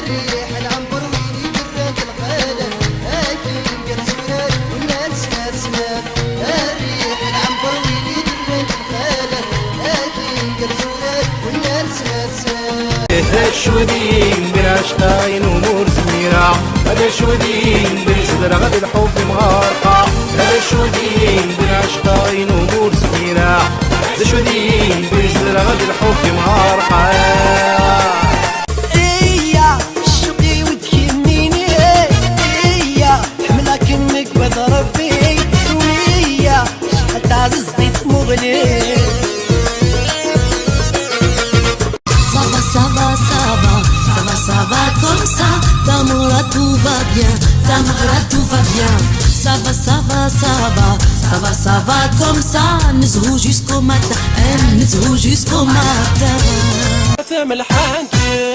الريح العنبر وين يدرك الخالة أكيد كرزونات والناس ناسنات الريح العنبر وين يدرك الخالة أكيد كرزونات والناس ناسنات هذا الشودين بين عشقاين أمور زميرة هذا الشودين بين صدر غد الحب مغارقة هذا الشودين بين عشقاين أمور زميرة هذا الشودين بين صدر غد الحب مغارقة إيا شوقي وتهميني إيا حملة كمك بضرب بي سوية شحال تعززتي تمغلي Ça va comme ça, d'amour tout va bien, d'amour tout va bien. Ça va comme ça, نزهو jusqu'au matin, نزهو jusqu'au matin. ثم الحنكي